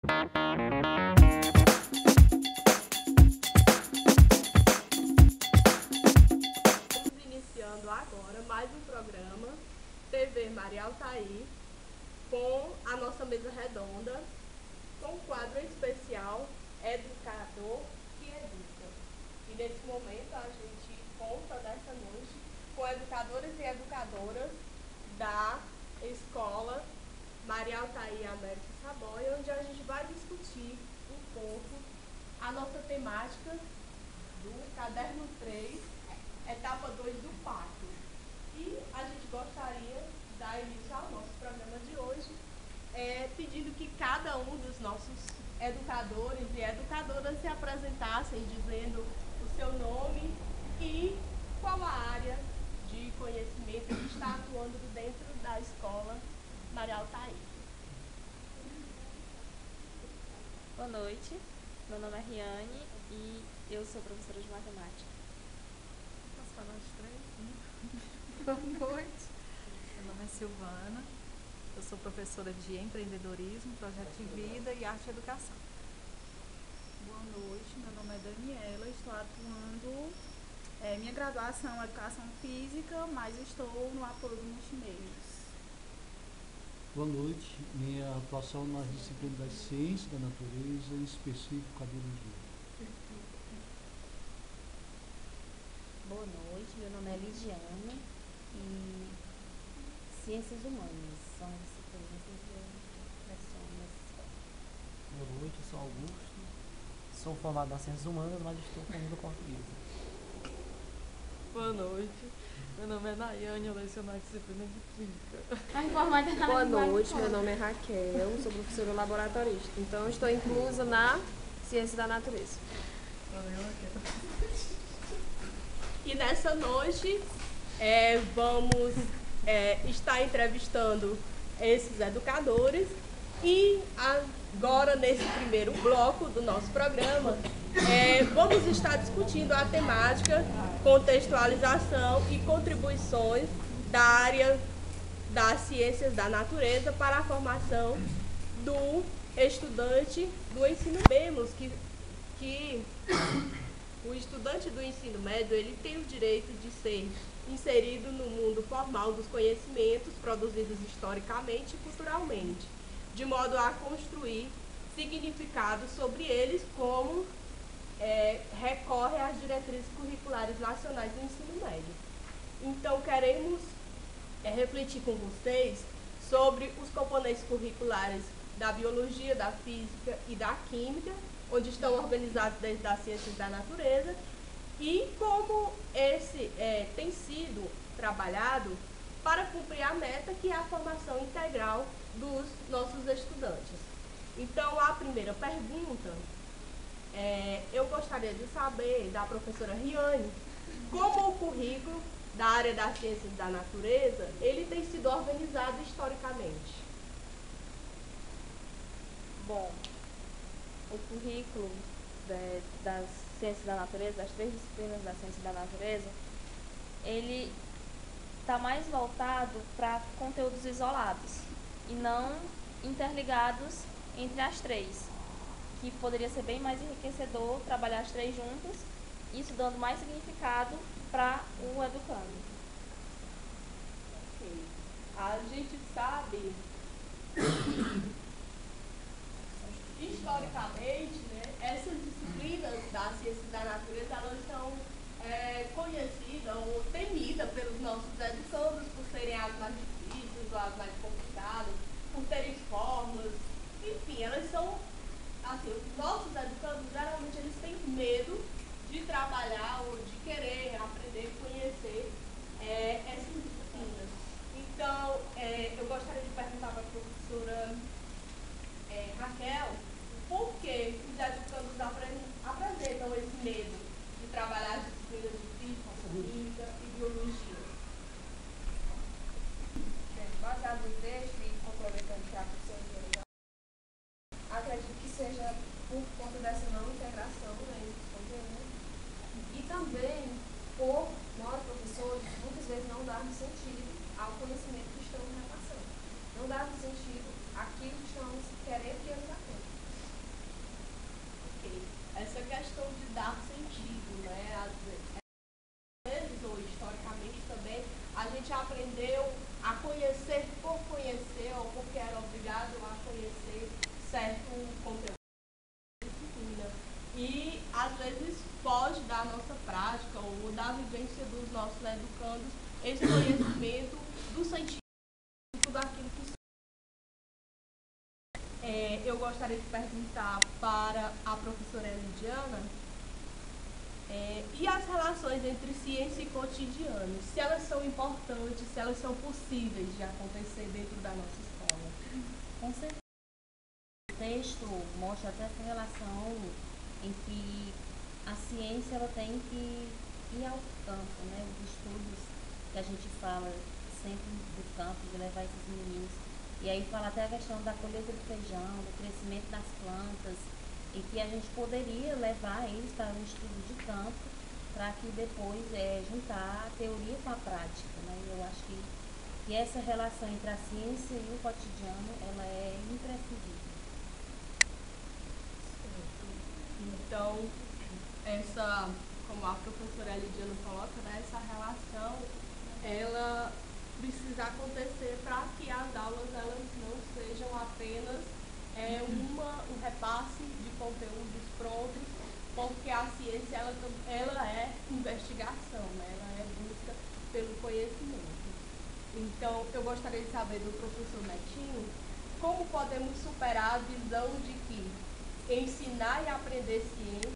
Estamos iniciando agora mais um programa TV Maria Altair com a nossa mesa redonda, com um quadro especial Educador que Educa. E nesse momento a gente conta dessa noite com educadores e educadoras da Escola Maria Altair Américo Saboia, onde a gente vai discutir um pouco a nossa temática do Caderno 3, etapa 2 do Pacto. E a gente gostaria de dar início ao nosso programa de hoje, pedindo que cada um dos nossos educadores e educadoras se apresentassem, dizendo o seu nome e qual a área de conhecimento que está atuando dentro da Escola Maria Altair. Boa noite, meu nome é Riane e eu sou professora de matemática. Posso falar os três? Boa noite, meu nome é Silvana, eu sou professora de empreendedorismo, projeto de vida e arte e educação. Boa noite, meu nome é Daniela, estou atuando, minha graduação é Educação Física, mas estou no apoio do multimeios. Boa noite, minha atuação nas disciplinas das ciências da natureza, em específico a biologia. Boa noite, meu nome é Lidiana e Ciências Humanas são disciplinas que eu leciono nessa escola. Boa noite, eu sou Augusto, sou formado nas Ciências Humanas, mas estou com língua portuguesa. Boa noite, meu nome é Nayane, eu leciono a disciplina de Química. Boa noite, meu nome é Raquel, sou professora laboratorista, então estou inclusa na Ciência da Natureza. E nessa noite vamos estar entrevistando esses educadores e agora nesse primeiro bloco do nosso programa vamos estar discutindo a temática contextualização e contribuições da área das ciências da natureza para a formação do estudante do ensino. Sabemos que o estudante do ensino médio ele tem o direito de ser inserido no mundo formal dos conhecimentos produzidos historicamente e culturalmente, de modo a construir significados sobre eles como recorre às diretrizes curriculares nacionais do ensino médio. Então, queremos refletir com vocês sobre os componentes curriculares da biologia, da física e da química, onde estão organizados desde as ciências da natureza, e como esse tem sido trabalhado para cumprir a meta, que é a formação integral dos nossos estudantes. Então, a primeira pergunta, eu gostaria de saber da professora Riane, como o currículo da área das ciências da natureza, ele tem sido organizado historicamente. Bom, o currículo das ciências da natureza, das 3 disciplinas da ciência da natureza, ele está mais voltado para conteúdos isolados e não interligados entre as 3, que poderia ser bem mais enriquecedor trabalhar as 3 juntas, isso dando mais significado para o educando. Okay. A gente sabe historicamente, né, essas disciplinas das ciências da natureza, elas são conhecidas ou temidas pelos nossos educandos por serem as mais difíceis ou as mais complicadas, por terem fórmulas, enfim, elas são, assim, os nossos educandos geralmente eles têm medo de trabalhar ou de querer aprender, conhecer essas disciplinas. Então, eu gostaria de perguntar para a professora Raquel, por que os educandos apresentam esse medo de trabalhar as disciplinas de física, química e biologia? Baseado no texto e complementando que a professora já acredito que seja por conta dessa não integração entre os conteúdos e também por nós, professores, muitas vezes não darmos sentido ao conhecimento que estamos repassando. Não darmos sentido àquilo que estamos querendo que eles aprendam. dar sentido, né? Às vezes, ou historicamente também, a gente aprendeu a conhecer por conhecer, ou porque era obrigado a conhecer certo conteúdo de disciplina. E, às vezes, foge da nossa prática ou da vivência dos nossos educandos esse conhecimento do sentido daquilo que eu gostaria de perguntar para a professora Elidiana e as relações entre ciência e cotidiano, se elas são importantes, se elas são possíveis de acontecer dentro da nossa escola. Com certeza. O texto mostra até essa relação em que a ciência ela tem que ir ao campo, né? Os estudos que a gente fala sempre do campo, de levar esses meninos. E aí fala até a questão da colheita do feijão, do crescimento das plantas, e que a gente poderia levar eles para um estudo de campo, para que depois juntar a teoria com a prática, né? Eu acho que essa relação entre a ciência e o cotidiano, ela é imprescindível. Então, essa, como a professora Elidiana coloca, né, essa relação, ela precisa acontecer para que as aulas elas não sejam apenas um repasse de conteúdos prontos, porque a ciência ela é investigação, né? Ela é busca pelo conhecimento. Então, eu gostaria de saber do professor Netinho como podemos superar a visão de que ensinar e aprender ciência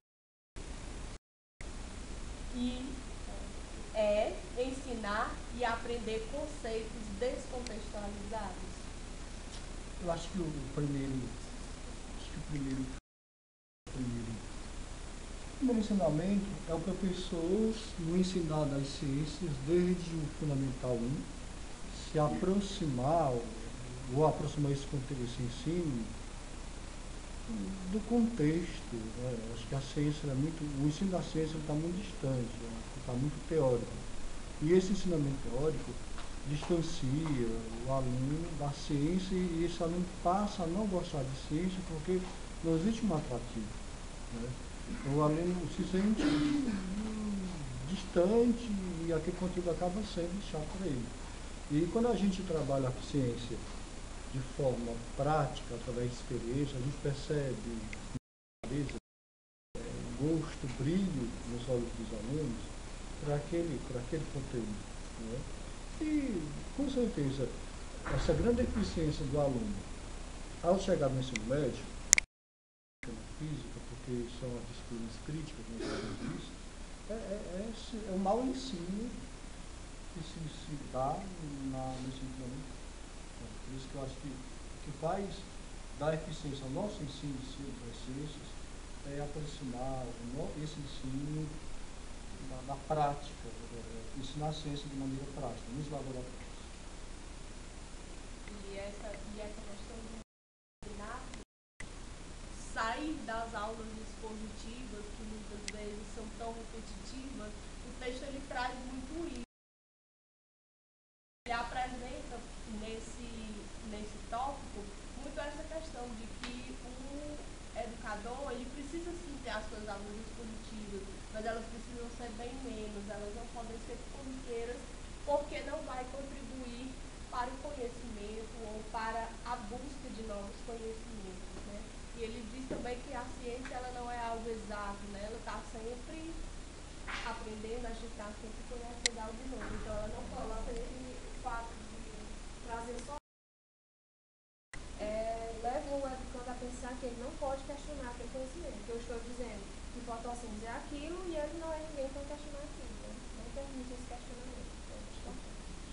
é ensinar e aprender conceitos descontextualizados. Eu acho que o primeiro ensinamento é o professor, no ensinar das ciências, desde o Fundamental 1, se aproximar, ou aproximar esse ensino do contexto. Né? Acho que a ciência o ensino da ciência está muito distante, está muito teórico. E esse ensinamento teórico distancia o aluno da ciência e esse aluno passa a não gostar de ciência porque não existe um atrativo. Né? O aluno se sente distante e aquele conteúdo acaba sendo chato para ele. E quando a gente trabalha a ciência de forma prática, através de experiência, a gente percebe gosto, brilho nos olhos dos alunos para aquele conteúdo. Né? E, com certeza, essa grande eficiência do aluno, ao chegar no ensino médio, física, porque são as disciplinas críticas, nós sabemos isso, é o mau ensino que se dá no ensino fundamental. Por isso que eu acho que o que faz dar eficiência ao nosso ensino das ciências é aproximar esse ensino da prática, ensinar a ciência de maneira prática, nos laboratórios. E essa questão de ensinar, sair das aulas expositivas, que muitas vezes são tão repetitivas, o texto ele traz muito isso. Ele apresenta nesse tópico muito essa questão de que o educador ele precisa sim ter as suas aulas expositivas, mas elas precisam ser bem menos, elas não podem ser corriqueiras, porque não vai contribuir para o conhecimento ou para a busca de novos conhecimentos, né? E ele diz também que a ciência ela não é algo exato, né? Ela está sempre aprendendo, a gente está sempre conhecendo algo novo, então ela não pode ser o fato de trazer só leva o educando a pensar que ele não pode questionar aquele conhecimento, que eu estou dizendo que fotossíntese é aquilo e ele não é ninguém para questionar aquilo, né? Não permite esse questionamento.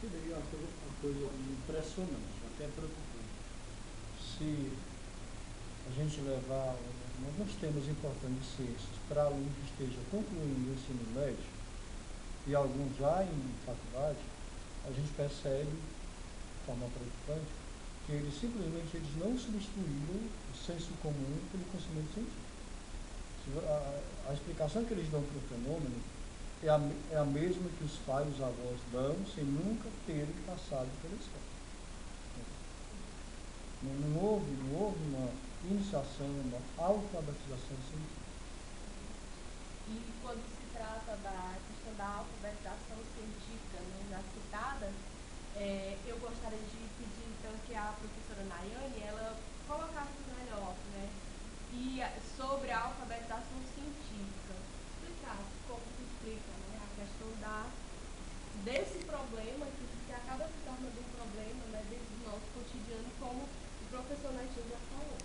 Seria uma coisa impressionante, até preocupante. Se a gente levar alguns temas importantes de ciências para aluno que esteja concluindo o ensino médio e alguns já em faculdade, a gente percebe, de forma preocupante, que eles simplesmente não substituíram o senso comum pelo conhecimento científico. A explicação que eles dão para o fenômeno é a mesma que os pais e os avós dão sem nunca terem passado pela escola. Não houve uma iniciação, uma alfabetização científica. E quando se trata da questão da alfabetização científica, né, já citada, eu gostaria de pedir então que a professora Nayane ela colocasse melhor, né, sobre a alfabetização científica, explicasse como se explica, né, a questão desse problema que acaba se tornando um problema, né, dentro do nosso cotidiano, como o professor Netinho já falou.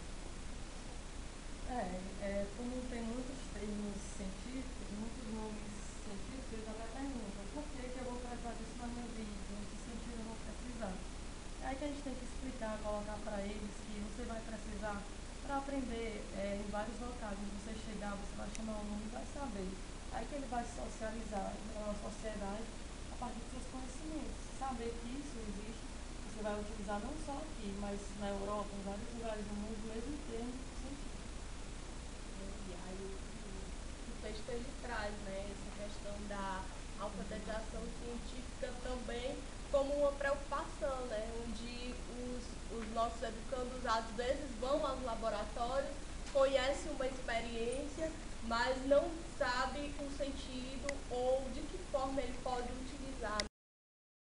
Como tem muitos termos científicos, muitos nomes científicos, eles até perguntam por que eu vou precisar disso na minha vida, em que sentido eu vou precisar. É aí que a gente tem que explicar, colocar para eles que você vai precisar para aprender em vários locais. Quando você chegar, você vai chamar um nome e vai saber. Aí que ele vai se socializar na sociedade a partir dos seus conhecimentos. Saber que isso existe, você vai utilizar não só aqui, mas na Europa, em vários lugares do mundo, o mesmo termo científico. E aí o texto ele traz, né, essa questão da alfabetização científica também como uma preocupação, né, onde os nossos educandos às vezes vão aos laboratórios, conhecem uma experiência, mas não sabe o sentido ou de que forma ele pode utilizar a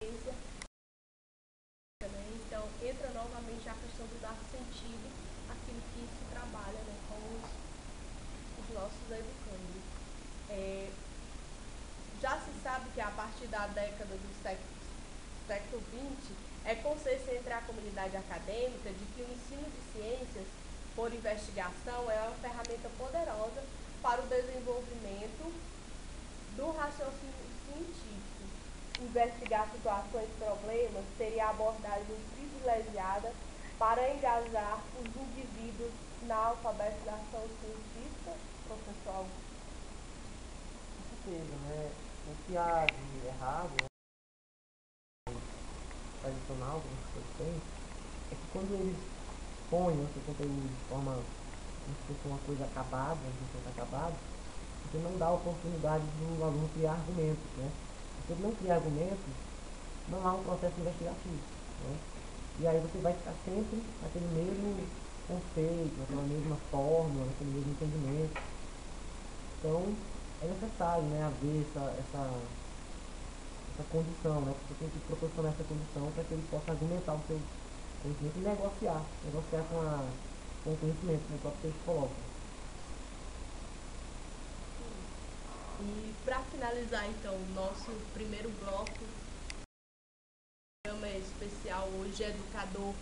experiência. Então entra novamente a questão do dar sentido àquilo que se trabalha, né, com os nossos educandos. Já se sabe que a partir da década do século XX é consenso entre a comunidade acadêmica de que o ensino de ciências por investigação é uma ferramenta poderosa para o desenvolvimento do raciocínio científico. Investigar situações e problemas seria a abordagem privilegiada para engajar os indivíduos na alfabetização científica, professor Augusto. Com certeza, né? O que há de errado, tradicional, que vocês têm, é que quando eles põem esse conteúdo de forma como se fosse uma coisa acabada, você não dá a oportunidade do aluno criar argumentos, né? Se ele não criar argumentos, não há um processo investigativo, né? E aí você vai ficar sempre naquele mesmo conceito, naquela mesma fórmula, naquele mesmo entendimento. Então, é necessário, né, haver essa condição, né? Você tem que proporcionar essa condição para que ele possa argumentar o seu conhecimento e negociar com o conhecimento que o próprio texto coloca. E para finalizar então o nosso primeiro bloco, o programa especial hoje Educador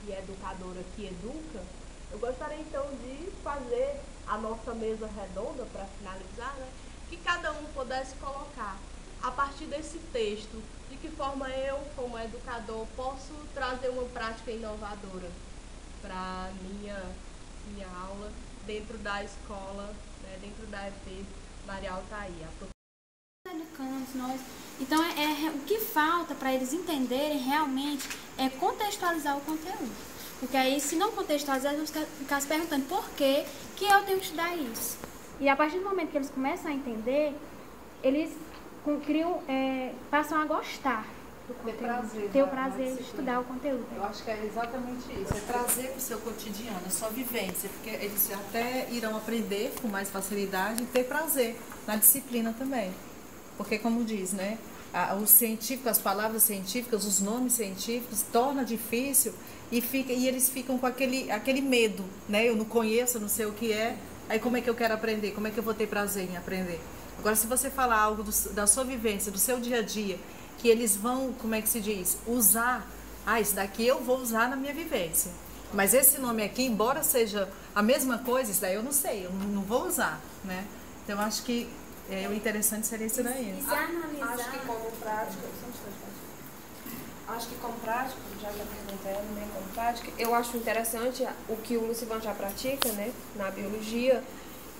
e Educadora que Educa, eu gostaria então de fazer a nossa mesa redonda para finalizar, né? Que cada um pudesse colocar a partir desse texto, de que forma eu, como educador, posso trazer uma prática inovadora para minha aula dentro da escola, né, dentro da EF Maria Altair. Educandos, nós. Então, o que falta para eles entenderem realmente é contextualizar o conteúdo. Porque aí, se não contextualizar, eles vão ficar se perguntando por que eu tenho que estudar isso. E a partir do momento que eles começam a entender, eles passam a gostar do conteúdo, ter o prazer de estudar o conteúdo. Eu acho que é exatamente isso, é trazer para o seu cotidiano, a sua vivência, porque eles até irão aprender com mais facilidade e ter prazer na disciplina também. Porque, como diz, né, o científico, as palavras científicas, os nomes científicos, torna difícil e eles ficam com aquele medo, né? Eu não conheço, eu não sei o que é, aí como é que eu quero aprender? Como é que eu vou ter prazer em aprender? Agora, se você falar algo da sua vivência, do seu dia a dia, que eles vão, como é que se diz, usar, isso daqui eu vou usar na minha vivência. Mas esse nome aqui, embora seja a mesma coisa, isso daí eu não sei, eu não vou usar, né? Então, acho que o interessante seria isso daí. Acho que como prática, já que a pergunta é, né, como prática, eu acho interessante o que o Lucivan já pratica, né, na biologia,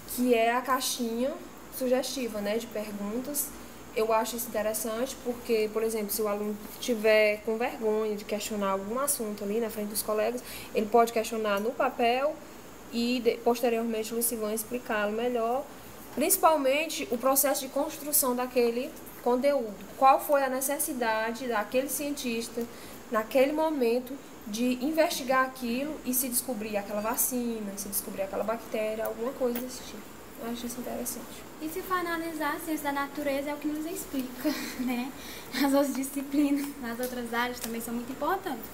que é a caixinha sugestiva, né, de perguntas. Eu acho isso interessante porque, por exemplo, se o aluno tiver com vergonha de questionar algum assunto ali na frente dos colegas, ele pode questionar no papel e posteriormente o Lucivan explicá-lo melhor, principalmente o processo de construção daquele conteúdo. Qual foi a necessidade daquele cientista, naquele momento, de investigar aquilo e se descobrir aquela vacina, se descobrir aquela bactéria, alguma coisa desse tipo. Eu acho isso interessante. E se for analisar, a ciência da natureza é o que nos explica, né? As outras disciplinas, nas outras áreas também são muito importantes.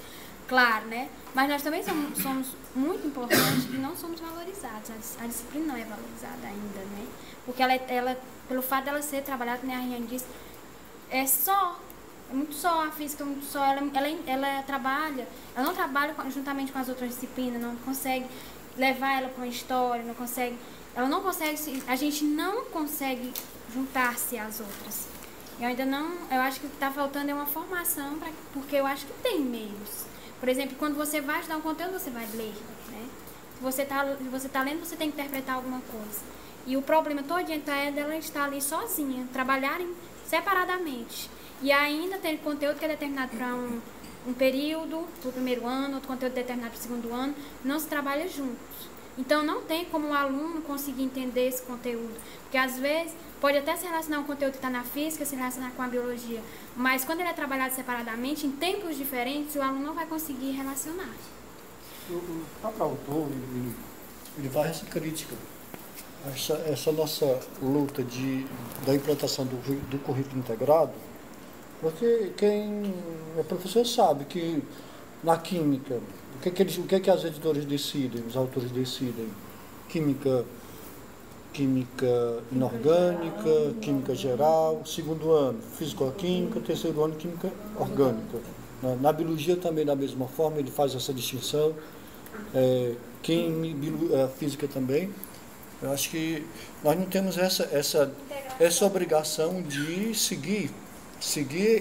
Claro, né? Mas nós também somos muito importantes e não somos valorizados. A disciplina não é valorizada ainda, né? Porque ela pelo fato dela ser trabalhada, como a Riane disse, é muito só a física, muito só. Ela não trabalha juntamente com as outras disciplinas, não consegue levar ela para uma história, a gente não consegue juntar-se às outras. Eu acho que o que está faltando é uma formação, porque eu acho que tem meios. Por exemplo, quando você vai estudar um conteúdo, você vai ler, né? Se você tá lendo, você tem que interpretar alguma coisa. E o problema todo é dela estar ali sozinha, trabalharem separadamente. E ainda tem conteúdo que é determinado para um período, para o primeiro ano, outro conteúdo determinado para o segundo ano, não se trabalha juntos. Então, não tem como o aluno conseguir entender esse conteúdo. Porque, às vezes, pode até se relacionar um conteúdo que está na física, se relacionar com a biologia. Mas, quando ele é trabalhado separadamente, em tempos diferentes, o aluno não vai conseguir relacionar. O próprio autor, ele faz essa crítica. Essa nossa luta da implantação do currículo integrado, porque quem é professor sabe que, na química, o que os editores decidem, os autores decidem? Química inorgânica, química geral, segundo ano, físico-química, terceiro ano, química orgânica. Na biologia também, da mesma forma, ele faz essa distinção, física também. Eu acho que nós não temos essa obrigação de seguir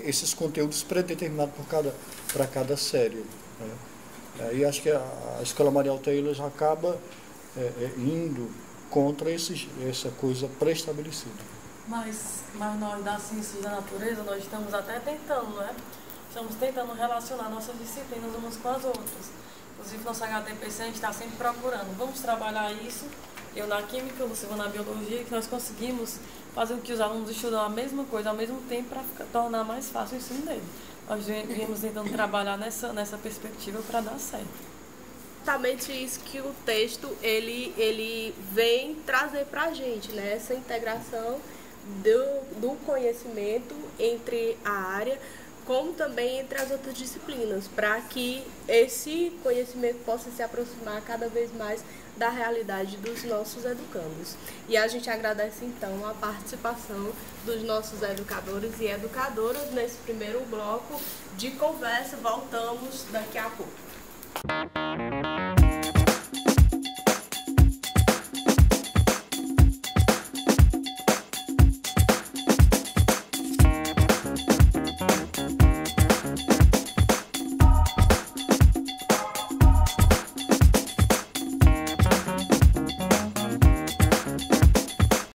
esses conteúdos pré-determinados para cada série, né? E acho que a Escola Marial Taylor já acaba indo contra essa coisa pré-estabelecida. Mas nós, da ciência da natureza, nós estamos até tentando, né? Estamos tentando relacionar nossas disciplinas umas com as outras. Inclusive, nosso HTPC, a gente está sempre procurando. Vamos trabalhar isso. Eu na química, o Silvio na biologia, que nós conseguimos fazer com que os alunos estudam a mesma coisa ao mesmo tempo para tornar mais fácil o ensino dele. Nós viemos tentando trabalhar nessa perspectiva para dar certo. Exatamente isso que o texto ele vem trazer para a gente, né? Essa integração do conhecimento entre a área, como também entre as outras disciplinas, para que esse conhecimento possa se aproximar cada vez mais da realidade dos nossos educandos. E a gente agradece, então, a participação dos nossos educadores e educadoras nesse primeiro bloco de conversa. Voltamos daqui a pouco.